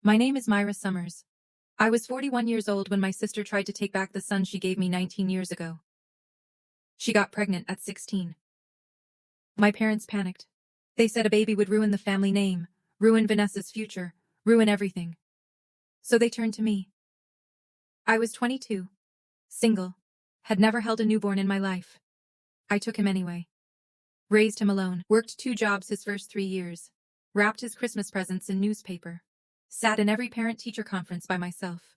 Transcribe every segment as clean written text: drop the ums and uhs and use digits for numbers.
My name is Myra Summers. I was 41 years old when my sister tried to take back the son she gave me 19 years ago. She got pregnant at 16. My parents panicked. They said a baby would ruin the family name, ruin Vanessa's future, ruin everything. So they turned to me. I was 22, single, had never held a newborn in my life. I took him anyway. Raised him alone, worked 2 jobs his first 3 years, wrapped his Christmas presents in newspaper, sat in every parent-teacher conference by myself.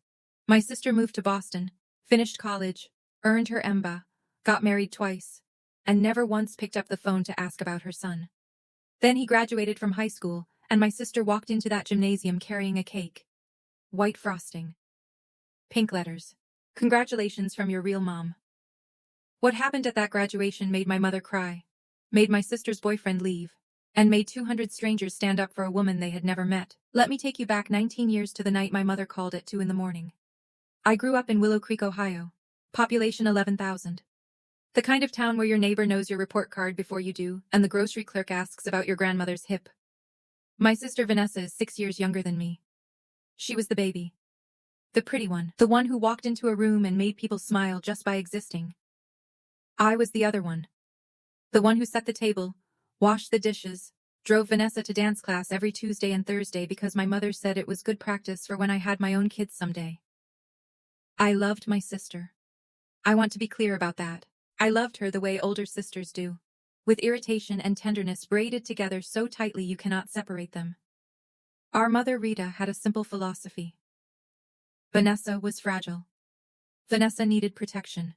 My sister moved to Boston, finished college, earned her MBA, got married twice, and never once picked up the phone to ask about her son. Then he graduated from high school, and my sister walked into that gymnasium carrying a cake. White frosting. Pink letters. Congratulations from your real mom. What happened at that graduation made my mother cry, made my sister's boyfriend leave, and made 200 strangers stand up for a woman they had never met. Let me take you back 19 years to the night my mother called at 2 in the morning. I grew up in Willow Creek, Ohio. Population 11,000. The kind of town where your neighbor knows your report card before you do, and the grocery clerk asks about your grandmother's hip. My sister Vanessa is 6 years younger than me. She was the baby. The pretty one. The one who walked into a room and made people smile just by existing. I was the other one. The one who set the table, washed the dishes, drove Vanessa to dance class every Tuesday and Thursday because my mother said it was good practice for when I had my own kids someday. I loved my sister. I want to be clear about that. I loved her the way older sisters do, with irritation and tenderness braided together so tightly you cannot separate them. Our mother Rita had a simple philosophy. Vanessa was fragile. Vanessa needed protection.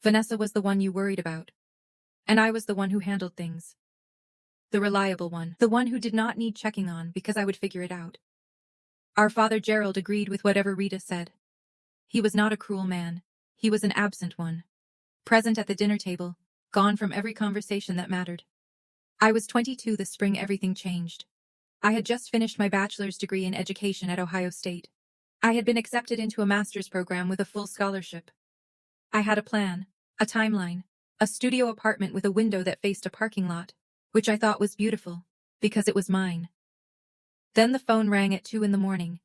Vanessa was the one you worried about. And I was the one who handled things. The reliable one, the one who did not need checking on because I would figure it out. Our father Gerald agreed with whatever Rita said. He was not a cruel man, he was an absent one. Present at the dinner table, gone from every conversation that mattered. I was 22 the spring everything changed. I had just finished my bachelor's degree in education at Ohio State. I had been accepted into a master's program with a full scholarship. I had a plan, a timeline, a studio apartment with a window that faced a parking lot, which I thought was beautiful, because it was mine. Then the phone rang at 2 in the morning.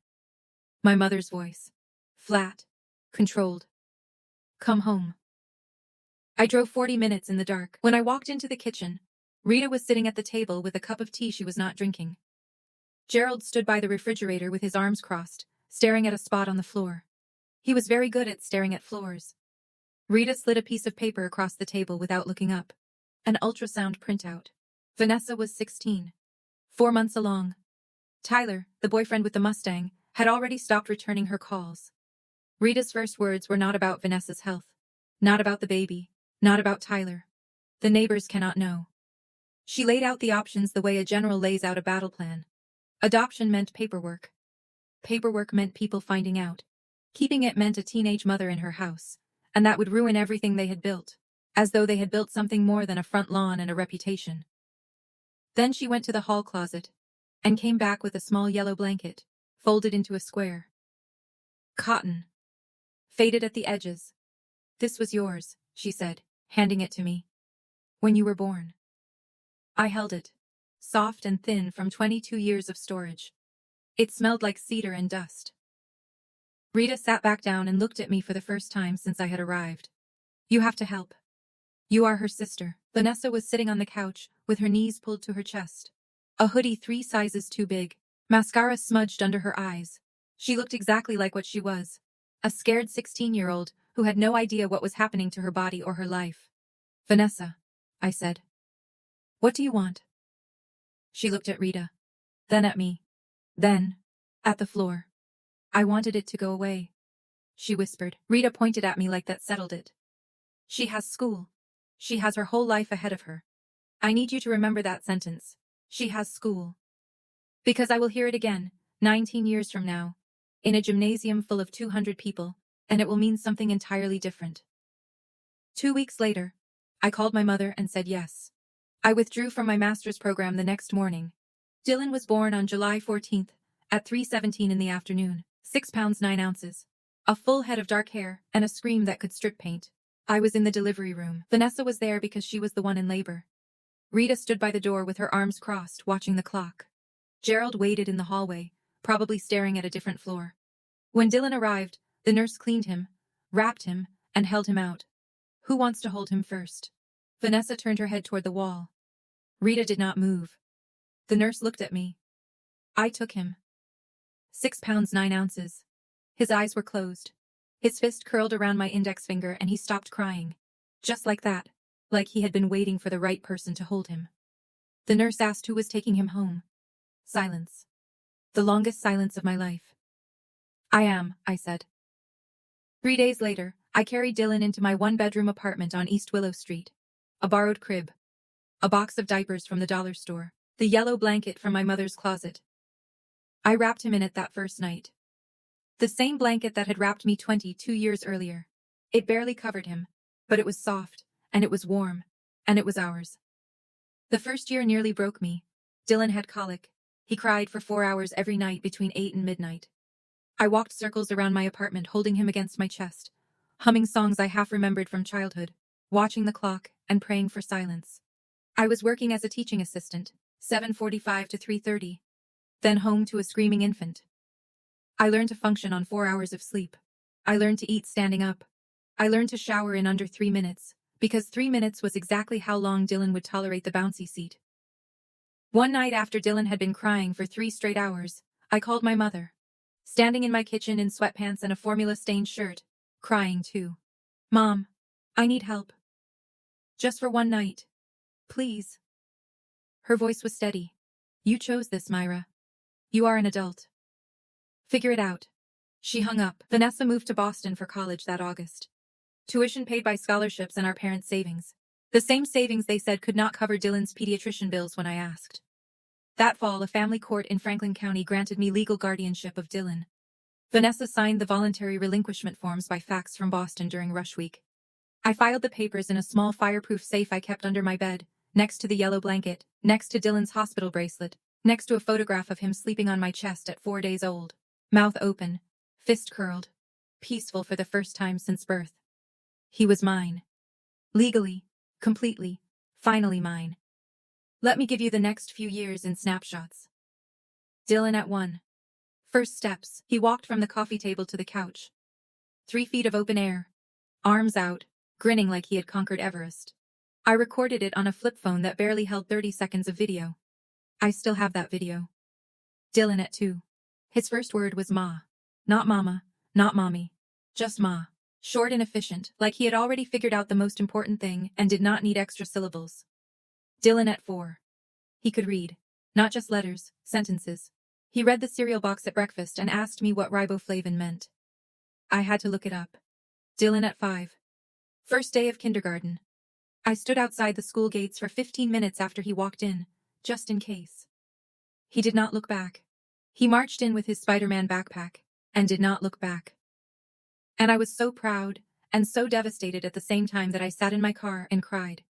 My mother's voice. Flat. Controlled. Come home. I drove 40 minutes in the dark. When I walked into the kitchen, Rita was sitting at the table with a cup of tea she was not drinking. Gerald stood by the refrigerator with his arms crossed, staring at a spot on the floor. He was very good at staring at floors. Rita slid a piece of paper across the table without looking up. An ultrasound printout. Vanessa was 16. 4 months along. Tyler, the boyfriend with the Mustang, had already stopped returning her calls. Rita's first words were not about Vanessa's health. Not about the baby. Not about Tyler. The neighbors cannot know. She laid out the options the way a general lays out a battle plan. Adoption meant paperwork. Paperwork meant people finding out. Keeping it meant a teenage mother in her house. And that would ruin everything they had built. As though they had built something more than a front lawn and a reputation. Then she went to the hall closet. And came back with a small yellow blanket, folded into a square. Cotton. Faded at the edges. This was yours, she said, handing it to me. When you were born. I held it. Soft and thin from 22 years of storage. It smelled like cedar and dust. Rita sat back down and looked at me for the first time since I had arrived. You have to help. You are her sister. Vanessa was sitting on the couch, with her knees pulled to her chest. A hoodie 3 sizes too big. Mascara smudged under her eyes. She looked exactly like what she was. A scared 16-year-old who had no idea what was happening to her body or her life. Vanessa, I said. What do you want? She looked at Rita. Then at me. Then, at the floor. I wanted it to go away. She whispered. Rita pointed at me like that settled it. She has school. She has her whole life ahead of her. I need you to remember that sentence. She has school. Because I will hear it again, 19 years from now, in a gymnasium full of 200 people, and it will mean something entirely different. 2 weeks later, I called my mother and said yes. I withdrew from my master's program the next morning. Dylan was born on July 14th, at 3:17 in the afternoon, 6 pounds 9 ounces. A full head of dark hair, and a scream that could strip paint. I was in the delivery room. Vanessa was there because she was the one in labor. Rita stood by the door with her arms crossed, watching the clock. Gerald waited in the hallway, probably staring at a different floor. When Dylan arrived, the nurse cleaned him, wrapped him, and held him out. Who wants to hold him first? Vanessa turned her head toward the wall. Rita did not move. The nurse looked at me. I took him. 6 pounds 9 ounces. His eyes were closed. His fist curled around my index finger and he stopped crying. Just like that, like he had been waiting for the right person to hold him. The nurse asked who was taking him home. Silence. The longest silence of my life. I am, I said. 3 days later, I carried Dylan into my one-bedroom apartment on East Willow Street. A borrowed crib. A box of diapers from the dollar store. The yellow blanket from my mother's closet. I wrapped him in it that first night. The same blanket that had wrapped me 22 years earlier. It barely covered him, but it was soft, and it was warm, and it was ours. The first year nearly broke me. Dylan had colic. He cried for 4 hours every night between 8 and midnight. I walked circles around my apartment holding him against my chest, humming songs I half remembered from childhood, watching the clock, and praying for silence. I was working as a teaching assistant, 7:45 to 3:30, then home to a screaming infant. I learned to function on 4 hours of sleep. I learned to eat standing up. I learned to shower in under 3 minutes, because 3 minutes was exactly how long Dylan would tolerate the bouncy seat. One night after Dylan had been crying for 3 straight hours, I called my mother. Standing in my kitchen in sweatpants and a formula-stained shirt, crying too. Mom, I need help. Just for one night. Please. Her voice was steady. You chose this, Myra. You are an adult. Figure it out. She hung up. Vanessa moved to Boston for college that August. Tuition paid by scholarships and our parents' savings. The same savings they said could not cover Dylan's pediatrician bills when I asked. That fall, a family court in Franklin County granted me legal guardianship of Dylan. Vanessa signed the voluntary relinquishment forms by fax from Boston during rush week. I filed the papers in a small fireproof safe I kept under my bed, next to the yellow blanket, next to Dylan's hospital bracelet, next to a photograph of him sleeping on my chest at 4 days old, mouth open, fist curled, peaceful for the first time since birth. He was mine. Legally, completely, finally mine. Let me give you the next few years in snapshots. Dylan at 1. First steps. He walked from the coffee table to the couch. 3 feet of open air. Arms out, grinning like he had conquered Everest. I recorded it on a flip phone that barely held 30 seconds of video. I still have that video. Dylan at 2. His first word was ma. Not mama, not mommy. Just ma. Short and efficient, like he had already figured out the most important thing and did not need extra syllables. Dylan at 4. He could read. Not just letters, sentences. He read the cereal box at breakfast and asked me what riboflavin meant. I had to look it up. Dylan at 5. First day of kindergarten. I stood outside the school gates for 15 minutes after he walked in, just in case. He did not look back. He marched in with his Spider-Man backpack, and did not look back. And I was so proud, and so devastated at the same time that I sat in my car and cried.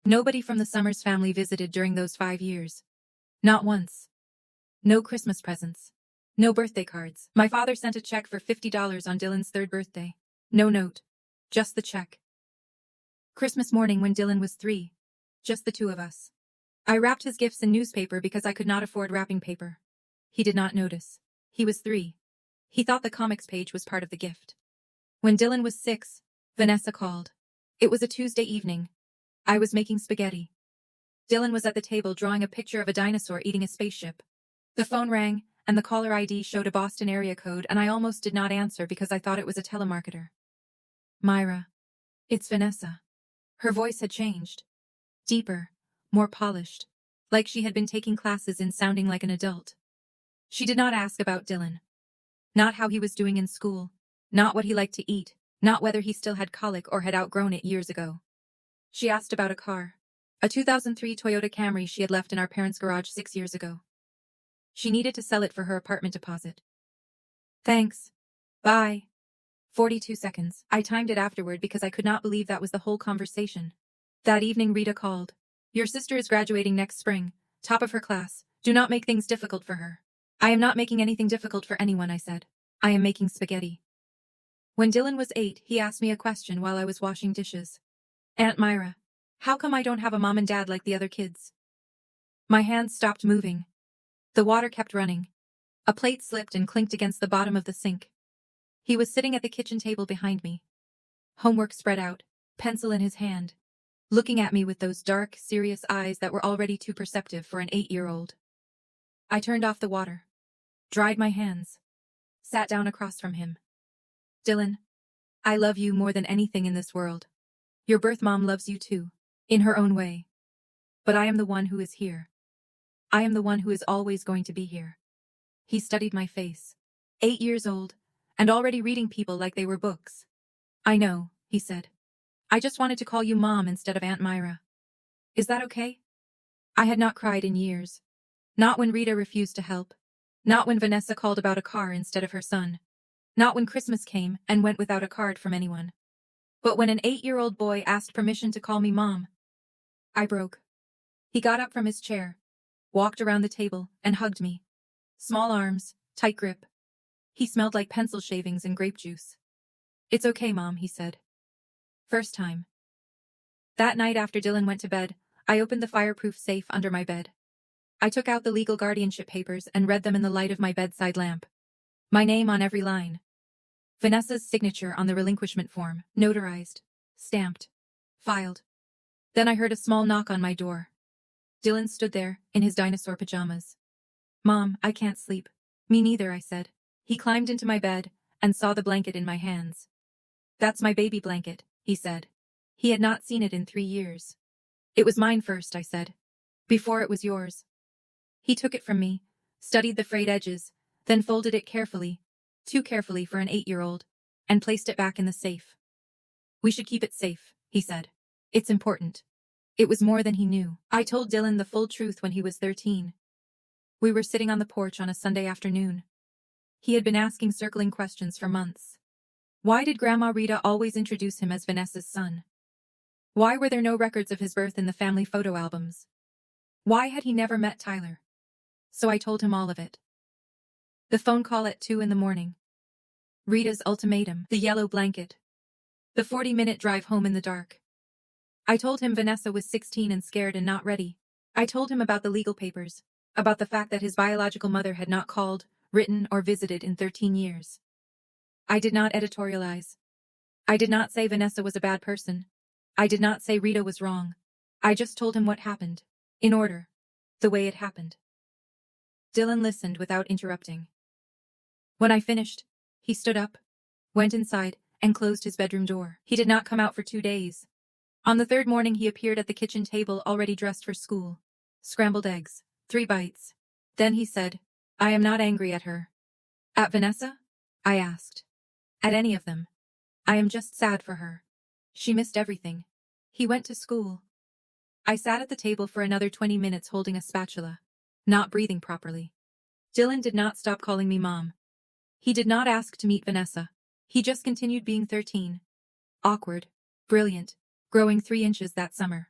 Nobody from the Summers family visited during those 5 years. Not once. No Christmas presents. No birthday cards. My father sent a check for $50 on Dylan's 3rd birthday. No note. Just the check. Christmas morning when Dylan was 3. Just the 2 of us. I wrapped his gifts in newspaper because I could not afford wrapping paper. He did not notice. He was 3. He thought the comics page was part of the gift. When Dylan was 6, Vanessa called. It was a Tuesday evening. I was making spaghetti. Dylan was at the table drawing a picture of a dinosaur eating a spaceship. The phone rang, and the caller ID showed a Boston area code, and I almost did not answer because I thought it was a telemarketer. Myra. It's Vanessa. Her voice had changed. Deeper, more polished, like she had been taking classes in sounding like an adult. She did not ask about Dylan. Not how he was doing in school, not what he liked to eat, not whether he still had colic or had outgrown it years ago. She asked about a car. A 2003 Toyota Camry she had left in our parents' garage 6 years ago. She needed to sell it for her apartment deposit. Thanks. Bye. 42 seconds. I timed it afterward because I could not believe that was the whole conversation. That evening Rita called. Your sister is graduating next spring, top of her class. Do not make things difficult for her. I am not making anything difficult for anyone, I said. I am making spaghetti. When Dylan was 8, he asked me a question while I was washing dishes. Aunt Myra, how come I don't have a mom and dad like the other kids? My hands stopped moving. The water kept running. A plate slipped and clinked against the bottom of the sink. He was sitting at the kitchen table behind me. Homework spread out, pencil in his hand, looking at me with those dark, serious eyes that were already too perceptive for an 8-year-old. I turned off the water, dried my hands, sat down across from him. Dylan, I love you more than anything in this world. Your birth mom loves you too, in her own way. But I am the one who is here. I am the one who is always going to be here. He studied my face. 8 years old, and already reading people like they were books. I know, he said. I just wanted to call you Mom instead of Aunt Myra. Is that okay? I had not cried in years. Not when Rita refused to help. Not when Vanessa called about a car instead of her son. Not when Christmas came and went without a card from anyone. But when an 8-year-old boy asked permission to call me Mom, I broke. He got up from his chair, walked around the table, and hugged me. Small arms, tight grip. He smelled like pencil shavings and grape juice. It's okay, Mom, he said. First time. That night after Dylan went to bed, I opened the fireproof safe under my bed. I took out the legal guardianship papers and read them in the light of my bedside lamp. My name on every line. Vanessa's signature on the relinquishment form, notarized, stamped, filed. Then I heard a small knock on my door. Dylan stood there, in his dinosaur pajamas. Mom, I can't sleep. Me neither, I said. He climbed into my bed and saw the blanket in my hands. That's my baby blanket, he said. He had not seen it in 3 years. It was mine first, I said. Before it was yours. He took it from me, studied the frayed edges, then folded it carefully, too carefully for an 8-year-old, and placed it back in the safe. We should keep it safe, he said. It's important. It was more than he knew. I told Dylan the full truth when he was 13. We were sitting on the porch on a Sunday afternoon. He had been asking circling questions for months. Why did Grandma Rita always introduce him as Vanessa's son? Why were there no records of his birth in the family photo albums? Why had he never met Tyler? So I told him all of it. The phone call at 2 in the morning. Rita's ultimatum, the yellow blanket. The 40-minute drive home in the dark. I told him Vanessa was 16 and scared and not ready. I told him about the legal papers, about the fact that his biological mother had not called, written, or visited in 13 years. I did not editorialize. I did not say Vanessa was a bad person. I did not say Rita was wrong. I just told him what happened, in order, the way it happened. Dylan listened without interrupting. When I finished, he stood up, went inside, and closed his bedroom door. He did not come out for 2 days. On the 3rd morning he appeared at the kitchen table already dressed for school. Scrambled eggs, 3 bites. Then he said, I am not angry at her. At Vanessa? I asked. At any of them. I am just sad for her. She missed everything. He went to school. I sat at the table for another 20 minutes holding a spatula, not breathing properly. Dylan did not stop calling me Mom. He did not ask to meet Vanessa. He just continued being 13. Awkward, brilliant, growing 3 inches that summer.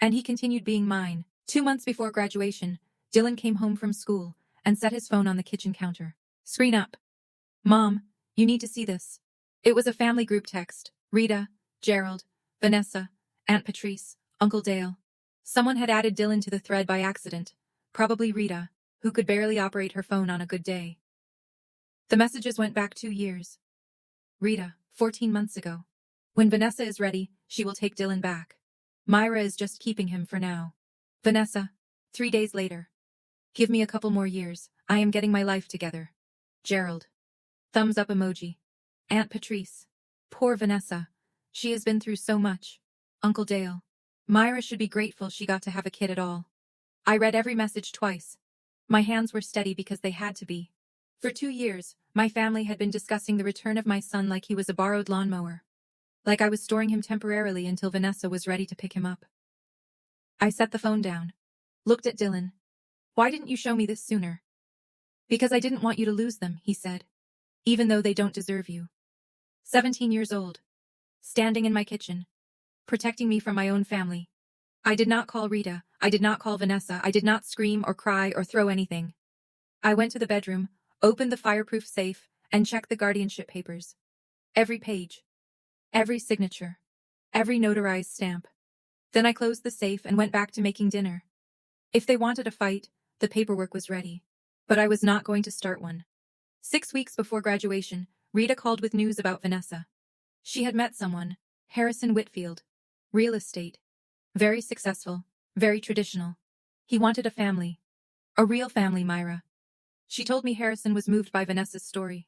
And he continued being mine. 2 months before graduation, Dylan came home from school and set his phone on the kitchen counter. Screen up. Mom, you need to see this. It was a family group text. Rita, Gerald, Vanessa, Aunt Patrice, Uncle Dale. Someone had added Dylan to the thread by accident, probably Rita, who could barely operate her phone on a good day. The messages went back 2 years. Rita, 14 months ago. When Vanessa is ready, she will take Dylan back. Myra is just keeping him for now. Vanessa, 3 days later. Give me a couple more years. I am getting my life together. Gerald. Thumbs up emoji. Aunt Patrice. Poor Vanessa. She has been through so much. Uncle Dale. Myra should be grateful she got to have a kid at all. I read every message twice. My hands were steady because they had to be. For 2 years, my family had been discussing the return of my son like he was a borrowed lawnmower. Like I was storing him temporarily until Vanessa was ready to pick him up. I set the phone down. Looked at Dylan. Why didn't you show me this sooner? Because I didn't want you to lose them, he said. Even though they don't deserve you. 17 years old. Standing in my kitchen. Protecting me from my own family. I did not call Rita. I did not call Vanessa. I did not scream or cry or throw anything. I went to the bedroom, opened the fireproof safe, and checked the guardianship papers. Every page. Every signature. Every notarized stamp. Then I closed the safe and went back to making dinner. If they wanted a fight, the paperwork was ready. But I was not going to start one. 6 weeks before graduation, Rita called with news about Vanessa. She had met someone, Harrison Whitfield. Real estate. Very successful, very traditional. He wanted a family. A real family, Myra. She told me Harrison was moved by Vanessa's story.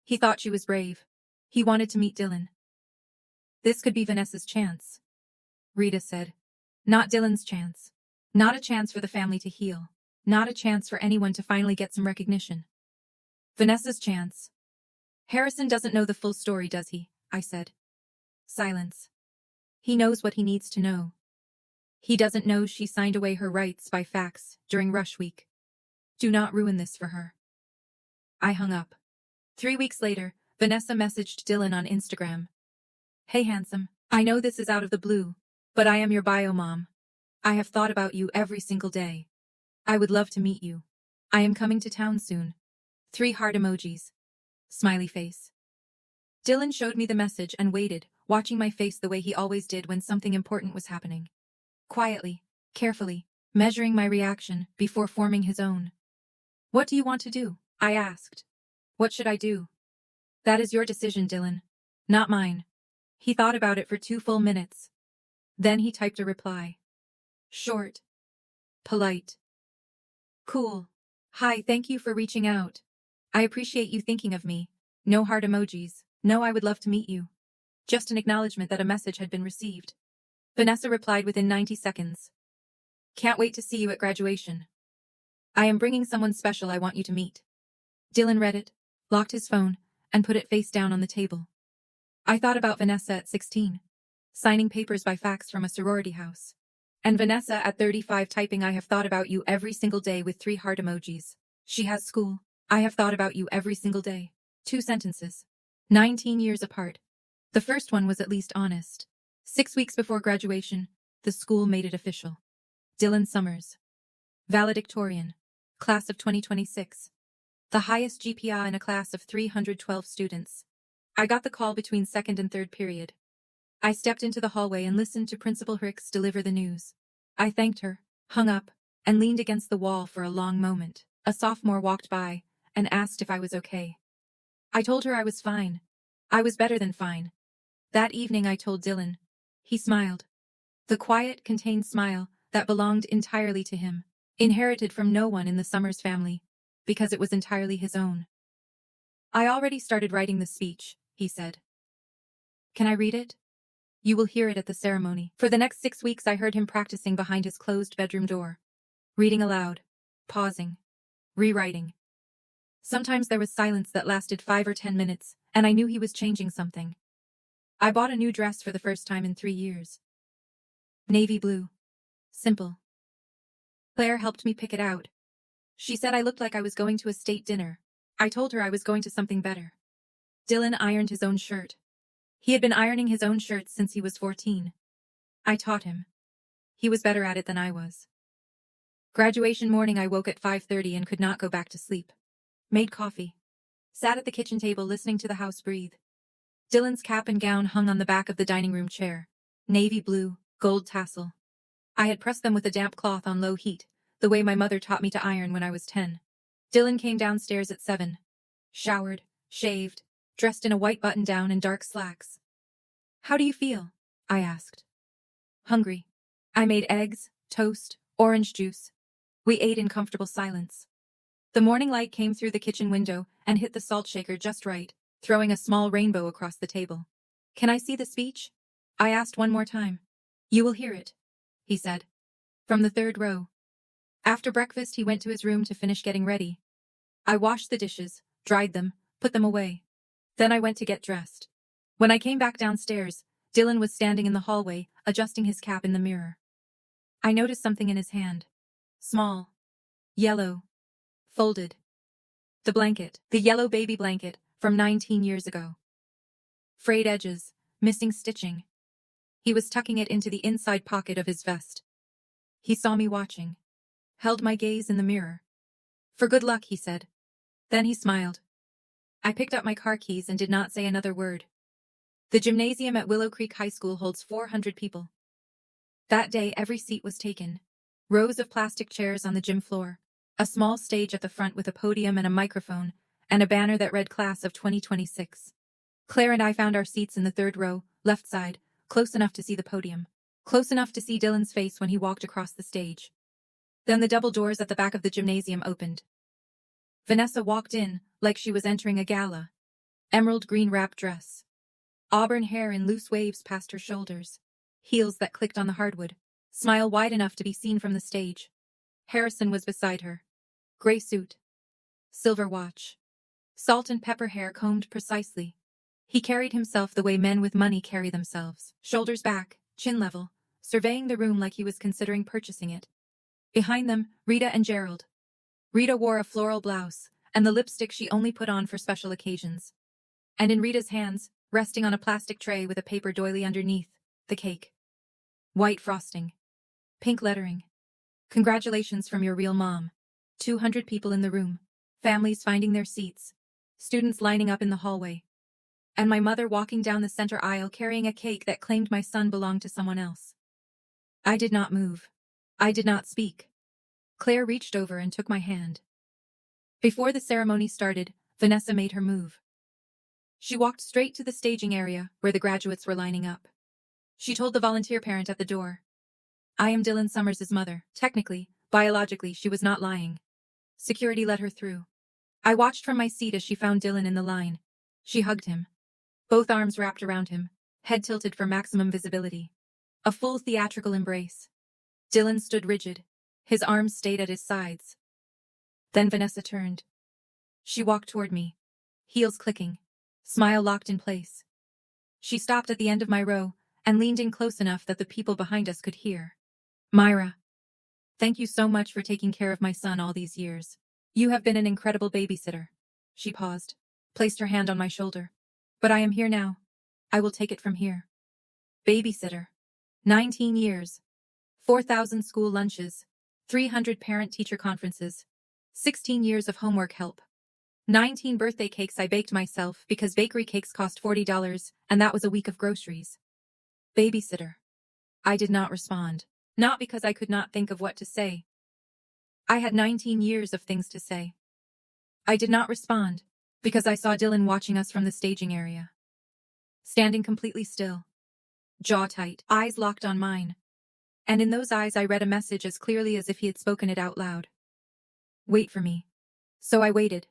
He thought she was brave. He wanted to meet Dylan. This could be Vanessa's chance, Rita said. Not Dylan's chance. Not a chance for the family to heal. Not a chance for anyone to finally get some recognition. Vanessa's chance. Harrison doesn't know the full story, does he? I said. Silence. He knows what he needs to know. He doesn't know she signed away her rights by fax during rush week. Do not ruin this for her. I hung up. 3 weeks later, Vanessa messaged Dylan on Instagram. Hey handsome, I know this is out of the blue, but I am your bio mom. I have thought about you every single day. I would love to meet you. I am coming to town soon. 3 heart emojis. Smiley face. Dylan showed me the message and waited, watching my face the way he always did when something important was happening. Quietly, carefully, measuring my reaction before forming his own. What do you want to do? I asked. What should I do? That is your decision, Dylan. Not mine. He thought about it for 2 full minutes. Then he typed a reply. Short. Polite. Cool. Hi, thank you for reaching out. I appreciate you thinking of me. No heart emojis. No, I would love to meet you. Just an acknowledgement that a message had been received. Vanessa replied within 90 seconds. Can't wait to see you at graduation. I am bringing someone special I want you to meet. Dylan read it, locked his phone, and put it face down on the table. I thought about Vanessa at 16, signing papers by fax from a sorority house. And Vanessa at 35 typing I have thought about you every single day with 3 heart emojis. She has school. I have thought about you every single day. 2 sentences. 19 years apart. The first one was at least honest. 6 weeks before graduation, the school made it official. Dylan Summers. Valedictorian. Class of 2026. The highest GPA in a class of 312 students. I got the call between second and third period. I stepped into the hallway and listened to Principal Hicks deliver the news. I thanked her, hung up, and leaned against the wall for a long moment. A sophomore walked by and asked if I was okay. I told her I was fine. I was better than fine. That evening I told Dylan. He smiled. The quiet, contained smile that belonged entirely to him, inherited from no one in the Summers family, because it was entirely his own. I already started writing the speech, he said. Can I read it? You will hear it at the ceremony. For the next 6 weeks I heard him practicing behind his closed bedroom door. Reading aloud. Pausing. Rewriting. Sometimes there was silence that lasted 5 or 10 minutes, and I knew he was changing something. I bought a new dress for the first time in 3 years. Navy blue. Simple. Claire helped me pick it out. She said I looked like I was going to a state dinner. I told her I was going to something better. Dylan ironed his own shirt. He had been ironing his own shirts since he was 14. I taught him. He was better at it than I was. Graduation morning I woke at 5:30 and could not go back to sleep. Made coffee. Sat at the kitchen table listening to the house breathe. Dylan's cap and gown hung on the back of the dining room chair. Navy blue, gold tassel. I had pressed them with a damp cloth on low heat, the way my mother taught me to iron when I was 10. Dylan came downstairs at 7. Showered, shaved, dressed in a white button-down and dark slacks. How do you feel? I asked. Hungry. I made eggs, toast, orange juice. We ate in comfortable silence. The morning light came through the kitchen window and hit the salt shaker just right, throwing a small rainbow across the table. Can I see the speech? I asked one more time. You will hear it, he said. From the 3rd row. After breakfast he went to his room to finish getting ready. I washed the dishes, dried them, put them away. Then I went to get dressed. When I came back downstairs, Dylan was standing in the hallway, adjusting his cap in the mirror. I noticed something in his hand. Small. Yellow. Folded. The blanket, the yellow baby blanket, from 19 years ago. Frayed edges, missing stitching. He was tucking it into the inside pocket of his vest. He saw me watching. Held my gaze in the mirror. For good luck, he said. Then he smiled. I picked up my car keys and did not say another word. The gymnasium at Willow Creek High School holds 400 people. That day every seat was taken. Rows of plastic chairs on the gym floor. A small stage at the front with a podium and a microphone, and a banner that read Class of 2026. Claire and I found our seats in the third row, left side, close enough to see the podium. Close enough to see Dylan's face when he walked across the stage. Then the double doors at the back of the gymnasium opened. Vanessa walked in, like she was entering a gala. Emerald green wrap dress. Auburn hair in loose waves past her shoulders. Heels that clicked on the hardwood. Smile wide enough to be seen from the stage. Harrison was beside her. Gray suit. Silver watch. Salt and pepper hair combed precisely. He carried himself the way men with money carry themselves. Shoulders back, chin level, surveying the room like he was considering purchasing it. Behind them, Rita and Gerald. Rita wore a floral blouse, and the lipstick she only put on for special occasions. And in Rita's hands, resting on a plastic tray with a paper doily underneath, the cake. White frosting. Pink lettering. Congratulations from your real mom. 200 people in the room. Families finding their seats. Students lining up in the hallway. And my mother walking down the center aisle carrying a cake that claimed my son belonged to someone else. I did not move. I did not speak. Claire reached over and took my hand. Before the ceremony started, Vanessa made her move. She walked straight to the staging area, where the graduates were lining up. She told the volunteer parent at the door. I am Dylan Summers' mother. Technically, biologically, she was not lying. Security let her through. I watched from my seat as she found Dylan in the line. She hugged him. Both arms wrapped around him, head tilted for maximum visibility. A full theatrical embrace. Dylan stood rigid. His arms stayed at his sides. Then Vanessa turned. She walked toward me. Heels clicking. Smile locked in place. She stopped at the end of my row and leaned in close enough that the people behind us could hear. Myra. Thank you so much for taking care of my son all these years. You have been an incredible babysitter. She paused, placed her hand on my shoulder. But I am here now. I will take it from here. Babysitter. 19 years. 4,000 school lunches. 300 parent-teacher conferences. 16 years of homework help. 19 birthday cakes I baked myself because bakery cakes cost $40, and that was a week of groceries. Babysitter. I did not respond. Not because I could not think of what to say. I had 19 years of things to say. I did not respond because I saw Dylan watching us from the staging area. Standing completely still. Jaw tight, eyes locked on mine. And in those eyes I read a message as clearly as if he had spoken it out loud. Wait for me. So I waited.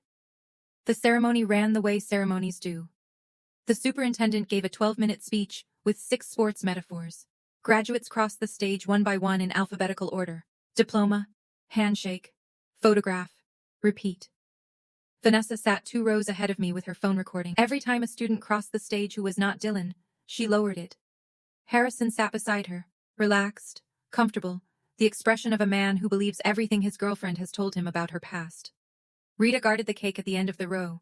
The ceremony ran the way ceremonies do. The superintendent gave a 12-minute speech with 6 sports metaphors. Graduates crossed the stage one by one in alphabetical order. Diploma, handshake, photograph, repeat. Vanessa sat 2 rows ahead of me with her phone recording. Every time a student crossed the stage who was not Dylan, she lowered it. Harrison sat beside her, relaxed, comfortable, the expression of a man who believes everything his girlfriend has told him about her past. Rita guarded the cake at the end of the row.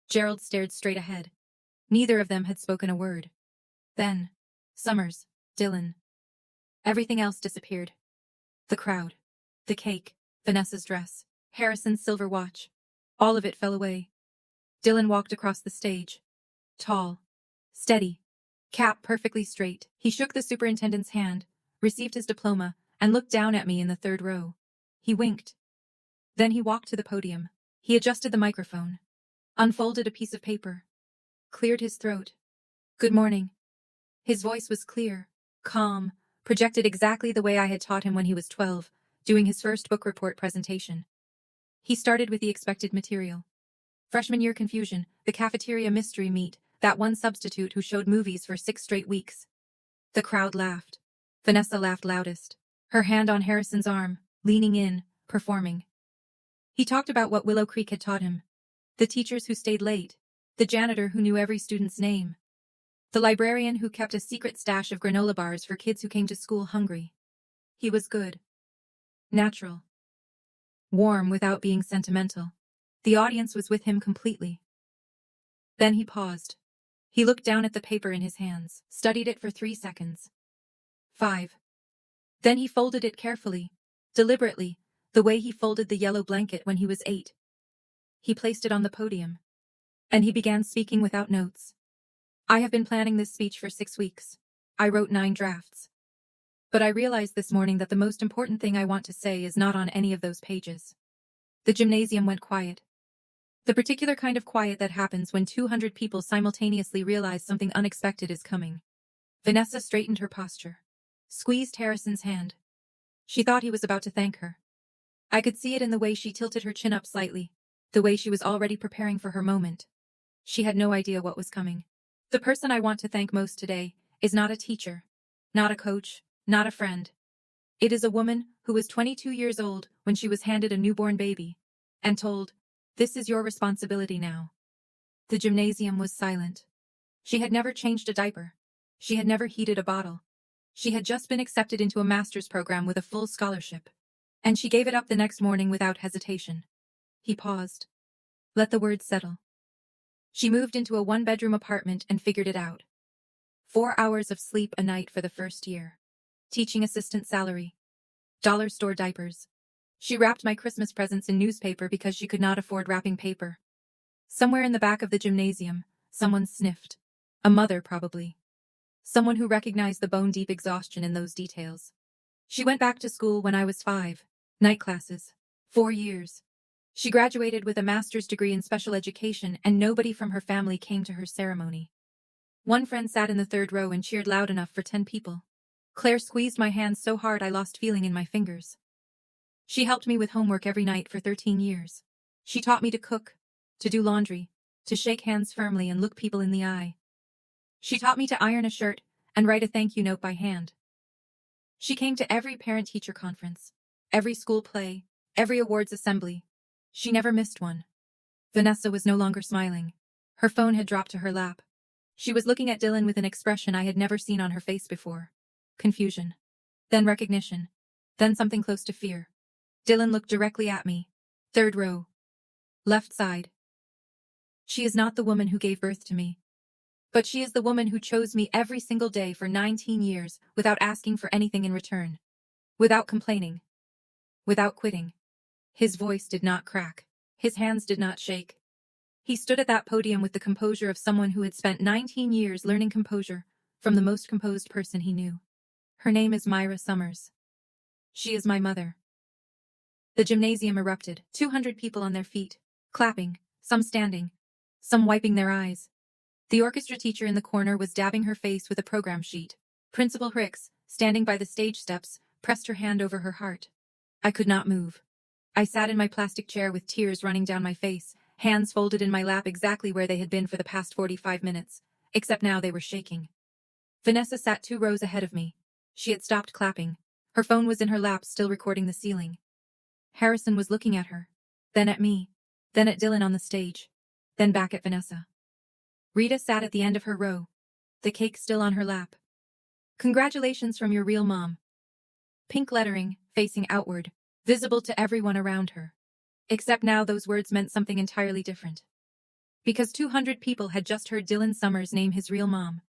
Gerald stared straight ahead. Neither of them had spoken a word. Then, Summers, Dylan. Everything else disappeared. The crowd, the cake, Vanessa's dress, Harrison's silver watch. All of it fell away. Dylan walked across the stage. Tall, steady, cap perfectly straight. He shook the superintendent's hand, received his diploma, and looked down at me in the third row. He winked. Then he walked to the podium. He adjusted the microphone, unfolded a piece of paper, cleared his throat. Good morning. His voice was clear, calm, projected exactly the way I had taught him when he was 12, doing his first book report presentation. He started with the expected material. Freshman year confusion, the cafeteria mystery meat, that one substitute who showed movies for 6 straight weeks. The crowd laughed. Vanessa laughed loudest, her hand on Harrison's arm, leaning in, performing. He talked about what Willow Creek had taught him. The teachers who stayed late. The janitor who knew every student's name. The librarian who kept a secret stash of granola bars for kids who came to school hungry. He was good. Natural. Warm without being sentimental. The audience was with him completely. Then he paused. He looked down at the paper in his hands, studied it for 3 seconds. 5. Then he folded it carefully, deliberately, the way he folded the yellow blanket when he was 8. He placed it on the podium. And he began speaking without notes. I have been planning this speech for 6 weeks. I wrote 9 drafts. But I realized this morning that the most important thing I want to say is not on any of those pages. The gymnasium went quiet. The particular kind of quiet that happens when 200 people simultaneously realize something unexpected is coming. Vanessa straightened her posture, squeezed Harrison's hand. She thought he was about to thank her. I could see it in the way she tilted her chin up slightly, the way she was already preparing for her moment. She had no idea what was coming. The person I want to thank most today is not a teacher, not a coach, not a friend. It is a woman who was 22 years old when she was handed a newborn baby and told, "This is your responsibility now." The gymnasium was silent. She had never changed a diaper. She had never heated a bottle. She had just been accepted into a master's program with a full scholarship. And she gave it up the next morning without hesitation. He paused. Let the words settle. She moved into a one-bedroom apartment and figured it out. 4 hours of sleep a night for the first year. Teaching assistant salary. Dollar store diapers. She wrapped my Christmas presents in newspaper because she could not afford wrapping paper. Somewhere in the back of the gymnasium, someone sniffed. A mother, probably. Someone who recognized the bone-deep exhaustion in those details. She went back to school when I was 5. Night classes. 4 years. She graduated with a master's degree in special education, and nobody from her family came to her ceremony. One friend sat in the third row and cheered loud enough for 10 people. Claire squeezed my hands so hard I lost feeling in my fingers. She helped me with homework every night for 13 years. She taught me to cook, to do laundry, to shake hands firmly and look people in the eye. She taught me to iron a shirt and write a thank you note by hand. She came to every parent-teacher conference, every school play, every awards assembly. She never missed one. Vanessa was no longer smiling. Her phone had dropped to her lap. She was looking at Dylan with an expression I had never seen on her face before. Confusion. Then recognition. Then something close to fear. Dylan looked directly at me. Third row. Left side. She is not the woman who gave birth to me. But she is the woman who chose me every single day for 19 years without asking for anything in return. Without complaining. Without quitting. His voice did not crack. His hands did not shake. He stood at that podium with the composure of someone who had spent 19 years learning composure from the most composed person he knew. Her name is Myra Summers. She is my mother. The gymnasium erupted, 200 people on their feet, clapping, some standing, some wiping their eyes. The orchestra teacher in the corner was dabbing her face with a program sheet. Principal Hicks, standing by the stage steps, pressed her hand over her heart. I could not move. I sat in my plastic chair with tears running down my face, hands folded in my lap exactly where they had been for the past 45 minutes, except now they were shaking. Vanessa sat 2 rows ahead of me. She had stopped clapping. Her phone was in her lap, still recording the ceiling. Harrison was looking at her, then at me, then at Dylan on the stage, then back at Vanessa. Rita sat at the end of her row, the cake still on her lap. Congratulations from your real mom. Pink lettering, facing outward, visible to everyone around her. Except now those words meant something entirely different. Because 200 people had just heard Dylan Summers name his real mom.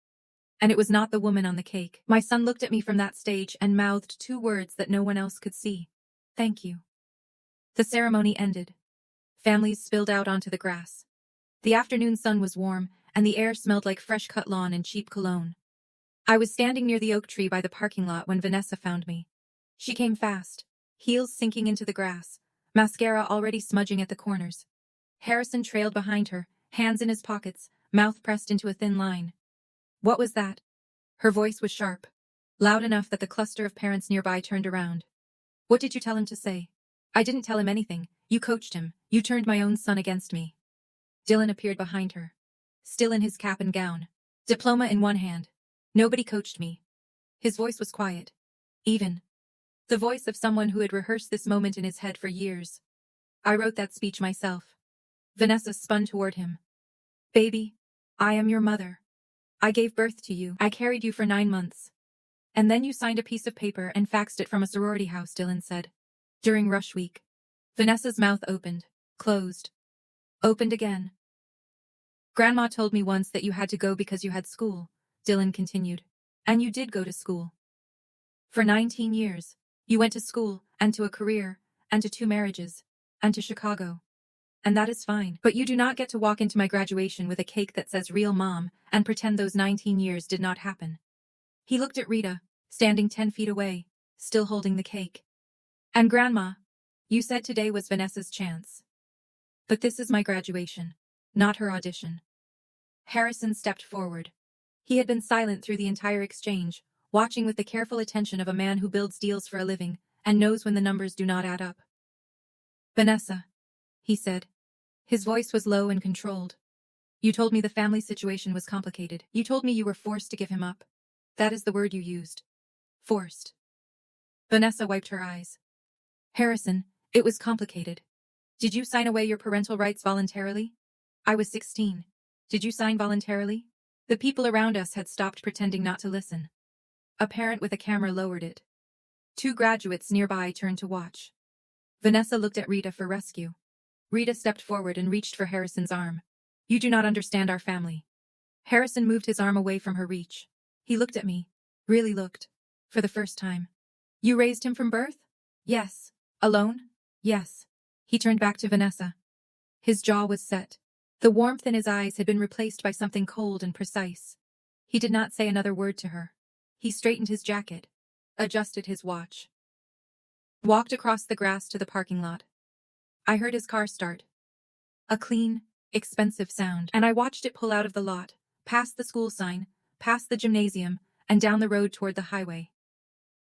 And it was not the woman on the cake. My son looked at me from that stage and mouthed 2 words that no one else could see. Thank you. The ceremony ended. Families spilled out onto the grass. The afternoon sun was warm, and the air smelled like fresh-cut lawn and cheap cologne. I was standing near the oak tree by the parking lot when Vanessa found me. She came fast, heels sinking into the grass, mascara already smudging at the corners. Harrison trailed behind her, hands in his pockets, mouth pressed into a thin line. What was that? Her voice was sharp, loud enough that the cluster of parents nearby turned around. What did you tell him to say? I didn't tell him anything. You coached him. You turned my own son against me. Dylan appeared behind her, still in his cap and gown, diploma in one hand. Nobody coached me. His voice was quiet, even. The voice of someone who had rehearsed this moment in his head for years. I wrote that speech myself. Vanessa spun toward him. Baby, I am your mother. I gave birth to you. I carried you for 9 months. And then you signed a piece of paper and faxed it from a sorority house, Dylan said. During rush week. Vanessa's mouth opened, closed, opened again. Grandma told me once that you had to go because you had school, Dylan continued. And you did go to school. For 19 years. You went to school, and to a career, and to 2 marriages, and to Chicago. And that is fine. But you do not get to walk into my graduation with a cake that says real mom and pretend those 19 years did not happen. He looked at Rita, standing 10 feet away, still holding the cake. And Grandma, You said today was Vanessa's chance. But this is my graduation, not her audition. Harrison stepped forward. He had been silent through the entire exchange, watching with the careful attention of a man who builds deals for a living and knows when the numbers do not add up. Vanessa, he said. His voice was low and controlled. You told me the family situation was complicated. You told me you were forced to give him up. That is the word you used. Forced. Vanessa wiped her eyes. Harrison, it was complicated. Did you sign away your parental rights voluntarily? I was 16. Did you sign voluntarily? The people around us had stopped pretending not to listen. A parent with a camera lowered it. 2 graduates nearby turned to watch. Vanessa looked at Rita for rescue. Rita stepped forward and reached for Harrison's arm. You do not understand our family. Harrison moved his arm away from her reach. He looked at me. Really looked. For the first time. You raised him from birth? Yes. Alone? Yes. He turned back to Vanessa. His jaw was set. The warmth in his eyes had been replaced by something cold and precise. He did not say another word to her. He straightened his jacket, adjusted his watch, walked across the grass to the parking lot. I heard his car start. A clean, expensive sound, and I watched it pull out of the lot, past the school sign, past the gymnasium, and down the road toward the highway.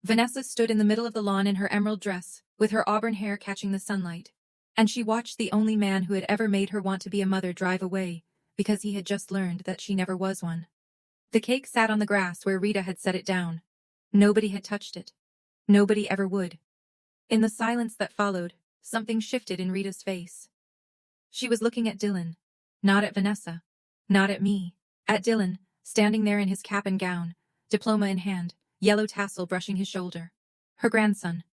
Vanessa stood in the middle of the lawn in her emerald dress, with her auburn hair catching the sunlight, and she watched the only man who had ever made her want to be a mother drive away, because he had just learned that she never was one. The cake sat on the grass where Rita had set it down. Nobody had touched it. Nobody ever would. In the silence that followed, something shifted in Rita's face. She was looking at Dylan. Not at Vanessa. Not at me. At Dylan, standing there in his cap and gown, diploma in hand, yellow tassel brushing his shoulder. Her grandson.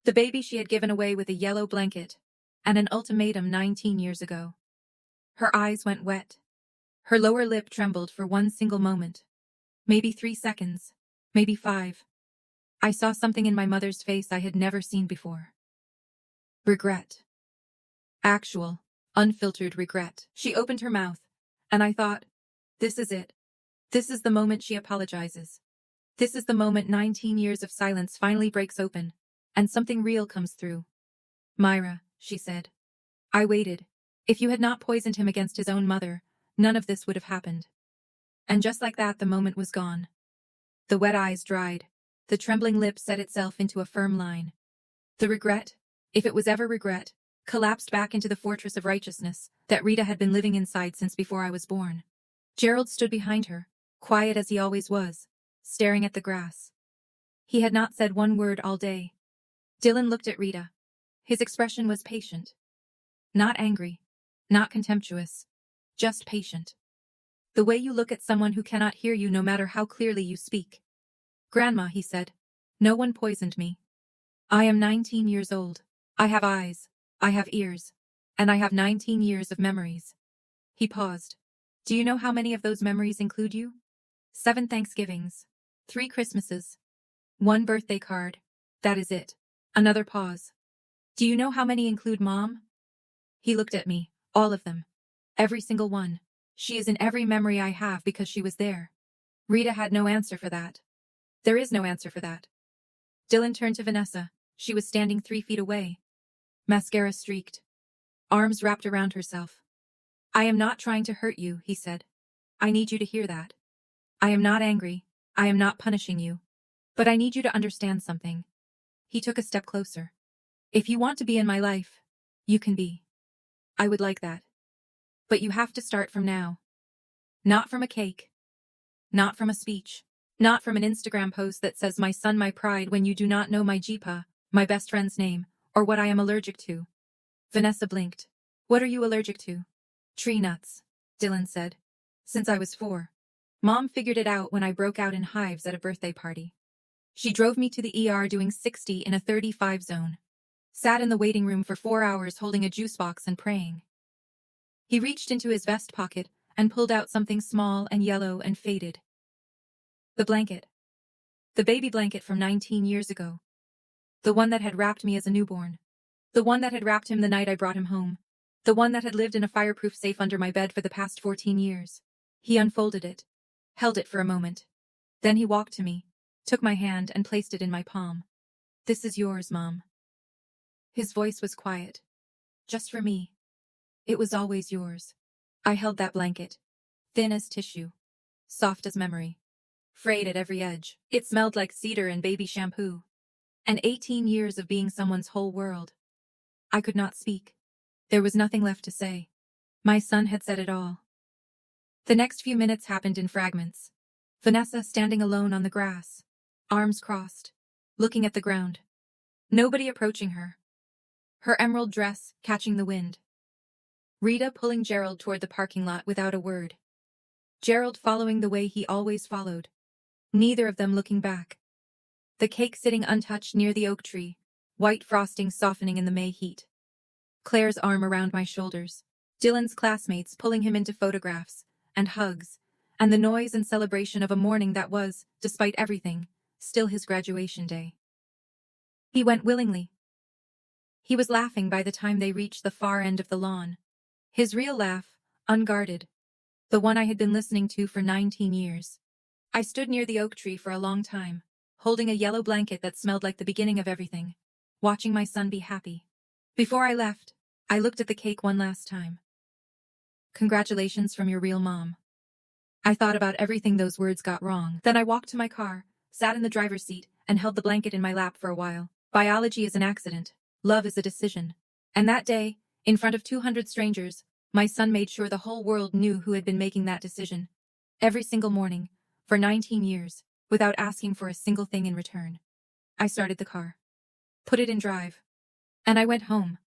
The baby she had given away with a yellow blanket and an ultimatum 19 years ago. Her eyes went wet. Her lower lip trembled for one single moment. Maybe 3 seconds. Maybe 5. I saw something in my mother's face I had never seen before. Regret. Actual, unfiltered regret. She opened her mouth, and I thought, this is it. This is the moment she apologizes. This is the moment 19 years of silence finally breaks open, and something real comes through. Myra, she said. I waited. If you had not poisoned him against his own mother, none of this would have happened. And just like that, the moment was gone. The wet eyes dried. The trembling lip set itself into a firm line. The regret, if it was ever regret, collapsed back into the fortress of righteousness that Rita had been living inside since before I was born. Gerald stood behind her, quiet as he always was, staring at the grass. He had not said one word all day. Dylan looked at Rita. His expression was patient. Not angry. Not contemptuous. Just patient. The way you look at someone who cannot hear you no matter how clearly you speak. Grandma, he said. No one poisoned me. I am 19 years old. I have eyes. I have ears. And I have 19 years of memories. He paused. Do you know how many of those memories include you? 7 Thanksgivings. 3 Christmases. 1 birthday card. That is it. Another pause. Do you know how many include Mom? He looked at me. All of them. Every single one. She is in every memory I have because she was there. Rita had no answer for that. There is no answer for that. Dylan turned to Vanessa. She was standing 3 feet away. Mascara streaked. Arms wrapped around herself. I am not trying to hurt you, he said. I need you to hear that. I am not angry. I am not punishing you. But I need you to understand something. He took a step closer. If you want to be in my life, you can be. I would like that. But you have to start from now. Not from a cake. Not from a speech. Not from an Instagram post that says my son my pride when you do not know my Jeepa, my best friend's name, or what I am allergic to. Vanessa blinked. What are you allergic to? Tree nuts, Dylan said. Since I was 4. Mom figured it out when I broke out in hives at a birthday party. She drove me to the ER doing 60 in a 35 zone. Sat in the waiting room for 4 hours holding a juice box and praying. He reached into his vest pocket and pulled out something small and yellow and faded. The blanket. The baby blanket from 19 years ago. The one that had wrapped me as a newborn. The one that had wrapped him the night I brought him home. The one that had lived in a fireproof safe under my bed for the past 14 years. He unfolded it. Held it for a moment. Then he walked to me, took my hand and placed it in my palm. This is yours, Mom. His voice was quiet. Just for me. It was always yours. I held that blanket. Thin as tissue. Soft as memory. Frayed at every edge. It smelled like cedar and baby shampoo. And 18 years of being someone's whole world. I could not speak. There was nothing left to say. My son had said it all. The next few minutes happened in fragments. Vanessa standing alone on the grass. Arms crossed. Looking at the ground. Nobody approaching her. Her emerald dress catching the wind. Rita pulling Gerald toward the parking lot without a word. Gerald following the way he always followed. Neither of them looking back. The cake sitting untouched near the oak tree, white frosting softening in the May heat. Claire's arm around my shoulders. Dylan's classmates pulling him into photographs and hugs, and the noise and celebration of a morning that was, despite everything, still his graduation day. He went willingly. He was laughing by the time they reached the far end of the lawn. His real laugh, unguarded. The one I had been listening to for 19 years. I stood near the oak tree for a long time, holding a yellow blanket that smelled like the beginning of everything, watching my son be happy. Before I left, I looked at the cake one last time. Congratulations from your real mom. I thought about everything those words got wrong. Then I walked to my car, sat in the driver's seat, and held the blanket in my lap for a while. Biology is an accident. Love is a decision. And that day, in front of 200 strangers, my son made sure the whole world knew who had been making that decision. Every single morning, for 19 years, without asking for a single thing in return. I started the car. Put it in drive. And I went home.